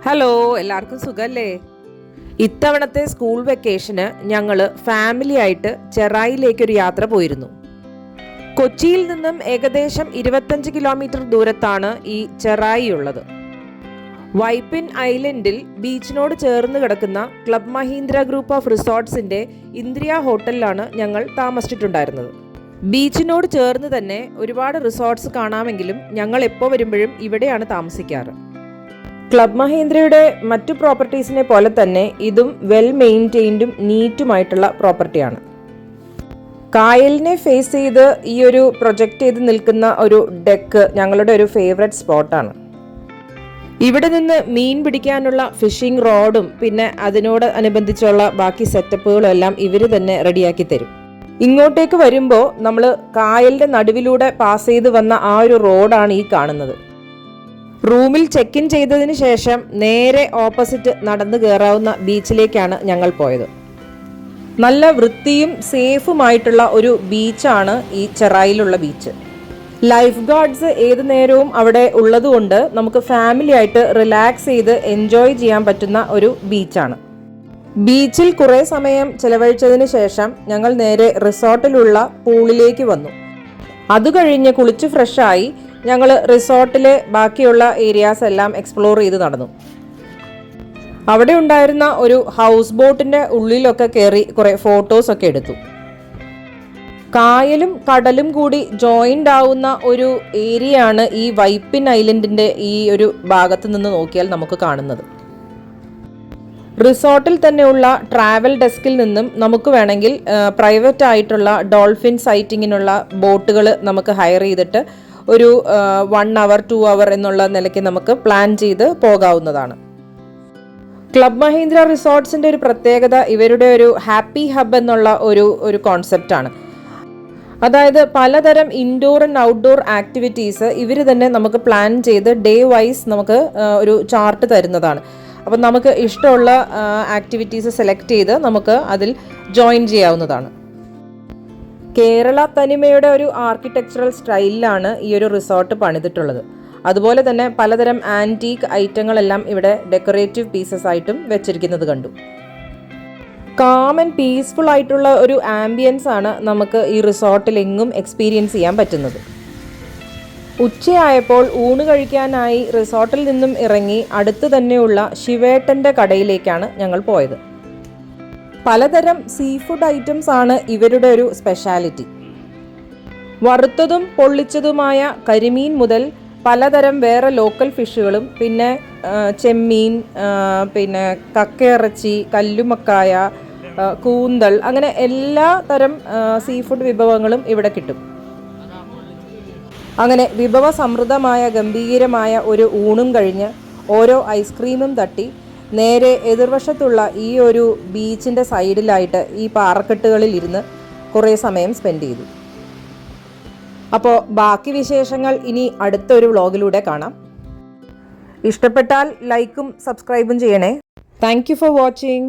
Hello, എല്ലാവർക്കും സുഖല്ലേ? ഇത്തവണത്തെ സ്കൂൾ വെക്കേഷന് ഞങ്ങൾ ഫാമിലി ആയിട്ട് ചെറായിലേക്കൊരു യാത്ര പോയിരുന്നു. കൊച്ചിയിൽ നിന്നും ഏകദേശം 25 കിലോമീറ്റർ ദൂരത്താണ് ഈ ചെറായി ഉള്ളത്. വൈപ്പിൻ ഐലൻഡിൽ ബീച്ചിനോട് ചേർന്ന് കിടക്കുന്ന ക്ലബ് മഹീന്ദ്ര ഗ്രൂപ്പ് ഓഫ് റിസോർട്ട്സിന്റെ ഇന്ദ്രിയ ഹോട്ടലിലാണ് ഞങ്ങൾ താമസിച്ചിട്ടുണ്ടായിരുന്നത്. ബീച്ചിനോട് ചേർന്ന് തന്നെ ഒരുപാട് റിസോർട്ട്സ് കാണാമെങ്കിലും ഞങ്ങൾ എപ്പോൾ വരുമ്പോഴും ഇവിടെയാണ് താമസിക്കാറ്. ക്ലബ് മഹീന്ദ്രയുടെ മറ്റു പ്രോപ്പർട്ടീസിനെ പോലെ തന്നെ ഇതും വെൽ മെയിൻറ്റെയിൻഡും നീറ്റുമായിട്ടുള്ള പ്രോപ്പർട്ടിയാണ്. കായലിനെ ഫേസ് ചെയ്ത് ഈ ഒരു പ്രൊജക്റ്റ് ചെയ്ത് നിൽക്കുന്ന ഒരു ഡെക്ക് ഞങ്ങളുടെ ഒരു ഫേവറേറ്റ് സ്പോട്ടാണ്. ഇവിടെ നിന്ന് മീൻ പിടിക്കാനുള്ള ഫിഷിംഗ് റോഡും പിന്നെ അതിനോട് അനുബന്ധിച്ചുള്ള ബാക്കി സെറ്റപ്പുകളും എല്ലാം ഇവർ തന്നെ റെഡിയാക്കി തരും. ഇങ്ങോട്ടേക്ക് വരുമ്പോൾ നമ്മൾ കായലിൻ്റെ നടുവിലൂടെ പാസ് ചെയ്ത് വന്ന ആ ഒരു റോഡാണ് ഈ കാണുന്നത്. റൂമിൽ ചെക്ക് ഇൻ ചെയ്തതിന് ശേഷം നേരെ ഓപ്പോസിറ്റ് നടന്നു കയറാവുന്ന ബീച്ചിലേക്കാണ് ഞങ്ങൾ പോയത്. നല്ല വൃത്തിയും സേഫുമായിട്ടുള്ള ഒരു ബീച്ചാണ് ഈ ചെറായിലുള്ള ബീച്ച്. ലൈഫ് ഗാർഡ്സ് ഏത് നേരവും അവിടെ ഉള്ളതുകൊണ്ട് നമുക്ക് ഫാമിലി ആയിട്ട് റിലാക്സ് ചെയ്ത് എൻജോയ് ചെയ്യാൻ പറ്റുന്ന ഒരു ബീച്ചാണ്. ബീച്ചിൽ കുറേ സമയം ചെലവഴിച്ചതിന് ശേഷം ഞങ്ങൾ നേരെ റിസോർട്ടിലുള്ള പൂളിലേക്ക് വന്നു. അത് കഴിഞ്ഞ് കുളിച്ച് ഫ്രഷായി ഞങ്ങൾ റിസോർട്ടിലെ ബാക്കിയുള്ള ഏരിയാസ് എല്ലാം എക്സ്പ്ലോർ ചെയ്ത് നടന്നു. അവിടെ ഉണ്ടായിരുന്ന ഒരു ഹൗസ് ബോട്ടിൻ്റെ ഉള്ളിലൊക്കെ കയറി കുറേ ഫോട്ടോസൊക്കെ എടുത്തു. കായലും കടലും കൂടി ജോയിൻ്റ് ആവുന്ന ഒരു ഏരിയയാണ് ഈ വൈപ്പിൻ ഐലൻഡിൻ്റെ ഈ ഒരു ഭാഗത്ത് നിന്ന് നോക്കിയാൽ നമുക്ക് കാണുന്നത്. റിസോർട്ടിൽ തന്നെയുള്ള ട്രാവൽ ഡെസ്കിൽ നിന്നും നമുക്ക് വേണമെങ്കിൽ പ്രൈവറ്റ് ആയിട്ടുള്ള ഡോൾഫിൻ സൈറ്റിങ്ങിനുള്ള ബോട്ടുകൾ നമുക്ക് ഹയർ ചെയ്തിട്ട് ഒരു 1 hour 2 hour എന്നുള്ള നിലയ്ക്ക് നമുക്ക് പ്ലാൻ ചെയ്ത് പോകാവുന്നതാണ്. ക്ലബ് മഹീന്ദ്ര റിസോർട്ട്സിൻ്റെ ഒരു പ്രത്യേകത ഇവരുടെ ഒരു ഹാപ്പി ഹബ് എന്നുള്ള ഒരു കോൺസെപ്റ്റാണ്. അതായത് പലതരം ഇൻഡോർ ആൻഡ് ഔട്ട്ഡോർ ആക്ടിവിറ്റീസ് ഇവർ തന്നെ നമുക്ക് പ്ലാൻ ചെയ്ത് ഡേ വൈസ് നമുക്ക് ഒരു ചാർട്ട് തരുന്നതാണ്. അപ്പം നമുക്ക് ഇഷ്ടമുള്ള ആക്ടിവിറ്റീസ് സെലക്ട് ചെയ്ത് നമുക്ക് അതിൽ ജോയിൻ ചെയ്യാവുന്നതാണ്. കേരള തനിമയുടെ ഒരു ആർക്കിടെക്ചറൽ സ്റ്റൈലിലാണ് ഈ ഒരു റിസോർട്ട് പണിതിട്ടുള്ളത്. അതുപോലെ തന്നെ പലതരം ആൻറ്റീക്ക് ഐറ്റങ്ങളെല്ലാം ഇവിടെ ഡെക്കറേറ്റീവ് പീസസ് ആയിട്ടും വെച്ചിരിക്കുന്നത് കണ്ടു. കാം ആൻഡ് പീസ്ഫുൾ ആയിട്ടുള്ള ഒരു ആംബിയൻസ് ആണ് നമുക്ക് ഈ റിസോർട്ടിൽ എങ്ങും എക്സ്പീരിയൻസ് ചെയ്യാൻ പറ്റുന്നത്. ഉച്ചയായപ്പോൾ ഊണ് കഴിക്കാനായി റിസോർട്ടിൽ നിന്നും ഇറങ്ങി അടുത്ത് തന്നെയുള്ള ശിവേട്ടൻ്റെ കടയിലേക്കാണ് ഞങ്ങൾ പോയത്. പലതരം സീ ഫുഡ് ഐറ്റംസ് ആണ് ഇവരുടെ ഒരു സ്പെഷ്യാലിറ്റി. വറുത്തതും പൊള്ളിച്ചതുമായ കരിമീൻ മുതൽ പലതരം വേറെ ലോക്കൽ ഫിഷുകളും പിന്നെ ചെമ്മീൻ, പിന്നെ കക്കയിറച്ചി, കല്ലുമക്കായ, കൂന്തൽ, അങ്ങനെ എല്ലാ തരം സീ ഫുഡ് വിഭവങ്ങളും ഇവിടെ കിട്ടും. അങ്ങനെ വിഭവ സമൃദ്ധമായ ഗംഭീരമായ ഒരു ഊണും കഴിഞ്ഞ് ഓരോ ഐസ്ക്രീമും തട്ടി നേരെ എതിർവശത്തുള്ള ഈ ഒരു ബീച്ചിൻ്റെ സൈഡിലായിട്ട് ഈ പാറക്കെട്ടുകളിൽ ഇരുന്ന് കുറേ സമയം സ്പെൻഡ് ചെയ്തു. അപ്പോൾ ബാക്കി വിശേഷങ്ങൾ ഇനി അടുത്തൊരു വ്ളോഗിലൂടെ കാണാം. ഇഷ്ടപ്പെട്ടാൽ ലൈക്കും സബ്സ്ക്രൈബും ചെയ്യണേ. Thank you for watching.